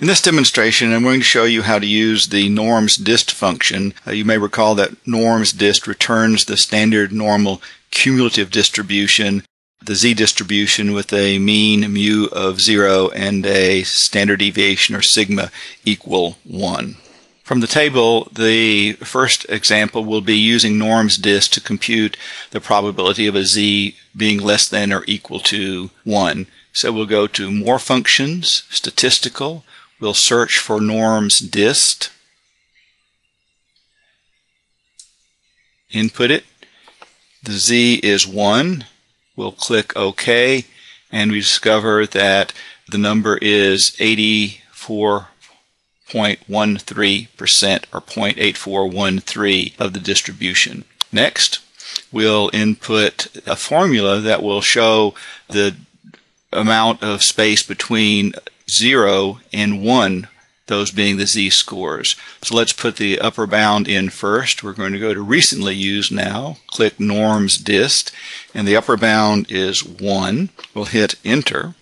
In this demonstration, I'm going to show you how to use the NORMSDIST function. You may recall that NORMSDIST returns the standard normal cumulative distribution, the z-distribution with a mean mu of 0 and a standard deviation or sigma equal 1. From the table, the first example will be using NORMSDIST to compute the probability of a z being less than or equal to 1. So we'll go to More Functions, Statistical. We'll search for NORMSDIST, input it. The z is 1. We'll click OK, and we discover that the number is 84.13% or 0.8413 of the distribution. Next, we'll input a formula that will show the amount of space between 0 and 1, those being the z-scores. So let's put the upper bound in first. We're going to go to Recently Used now, click NORMSDIST, and the upper bound is 1. We'll hit Enter.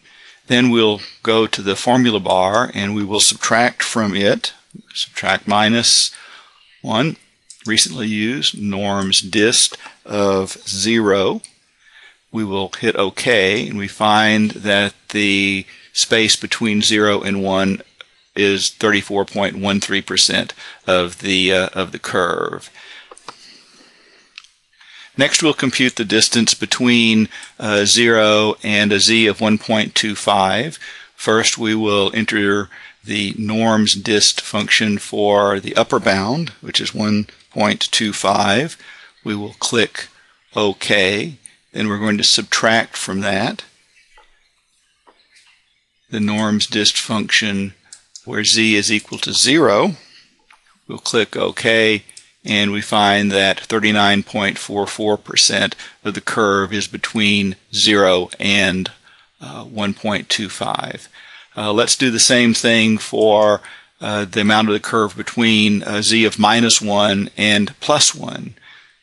Then we'll go to the formula bar and we will subtract from it, subtract minus 1, recently used, NORMSDIST of 0. We will hit OK, and we find that the space between 0 and 1 is 34.13% of the curve. Next, we'll compute the distance between 0 and a z of 1.25. First, we will enter the NORMSDIST function for the upper bound, which is 1.25. We will click OK. Then we're going to subtract from that the NORMSDIST function where z is equal to 0. We'll click OK, and we find that 39.44% of the curve is between 0 and 1.25. Let's do the same thing for the amount of the curve between z of minus 1 and plus 1.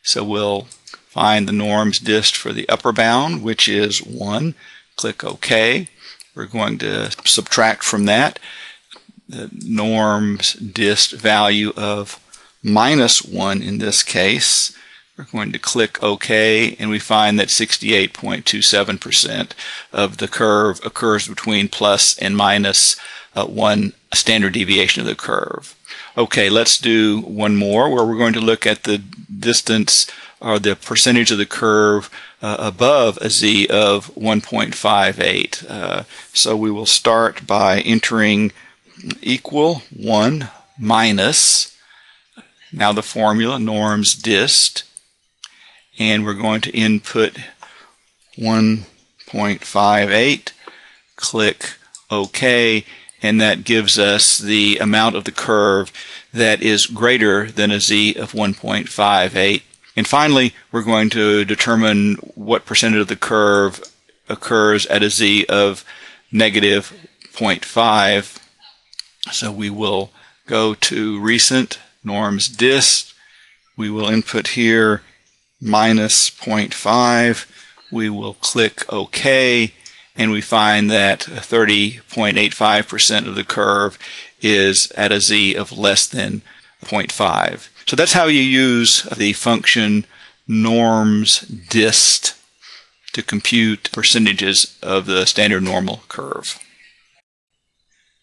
So we'll find the NORMSDIST for the upper bound, which is 1. Click OK. We're going to subtract from that the NORMSDIST value of minus 1 in this case. We're going to click OK, and we find that 68.27% of the curve occurs between plus and minus 1 standard deviation of the curve. Okay, let's do one more where we're going to look at the distance or the percentage of the curve above a z of 1.58. So we will start by entering equal 1 minus, now the formula, NORMSDIST, and we're going to input 1.58, click OK, and that gives us the amount of the curve that is greater than a z of 1.58. And finally, we're going to determine what percentage of the curve occurs at a z of negative 0.5. So we will go to Recent, NORMSDIST. We will input here minus 0.5. We will click OK, and we find that 30.85% of the curve is at a z of less than 0.5. So that's how you use the function NORMSDIST to compute percentages of the standard normal curve.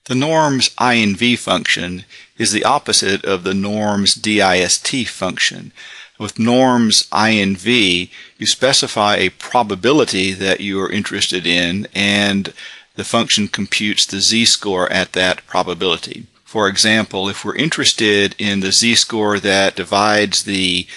The NORMSINV function is the opposite of the NORMSDIST function. With NORMSINV, you specify a probability that you are interested in, and the function computes the z-score at that probability. For example, if we're interested in the z-score that divides the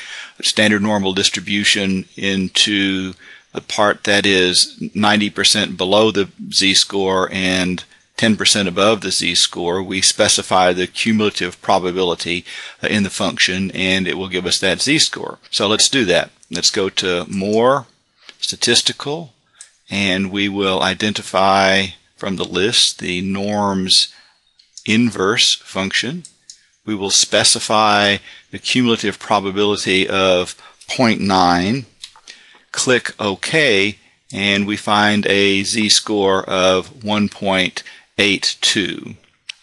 standard normal distribution into the part that is 90% below the z-score and 10% above the z-score, we specify the cumulative probability in the function, and it will give us that z-score. So let's do that. Let's go to More, Statistical, and we will identify from the list the NORMS inverse function. We will specify the cumulative probability of 0.9, click OK, and we find a z-score of 1.82.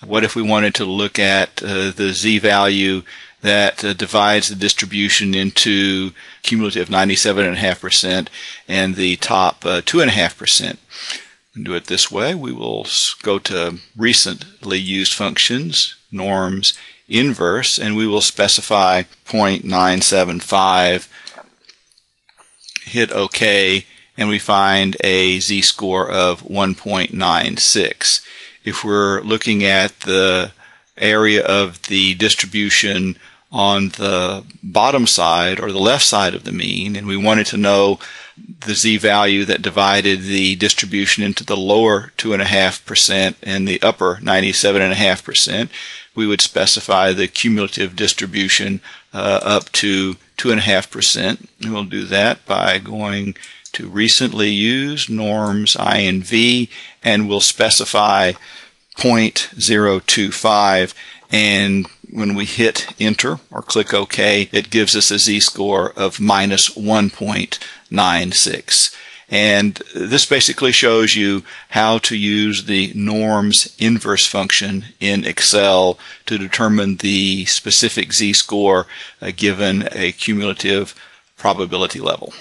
What if we wanted to look at the z-value that divides the distribution into cumulative 97.5% and the top 2.5%? Do it this way. We will go to recently used functions, norms inverse, and we will specify 0.975, hit OK, and we find a z-score of 1.96. If we're looking at the area of the distribution on the bottom side or the left side of the mean, and we wanted to know the z-value that divided the distribution into the lower 2.5% and the upper 97.5%, we would specify the cumulative distribution up to 2.5%. And we'll do that by going to recently used NORMSINV, and we'll specify 0.025, and when we hit enter or click OK, it gives us a z-score of minus 1.96. And this basically shows you how to use the norms inverse function in Excel to determine the specific z-score given a cumulative probability level.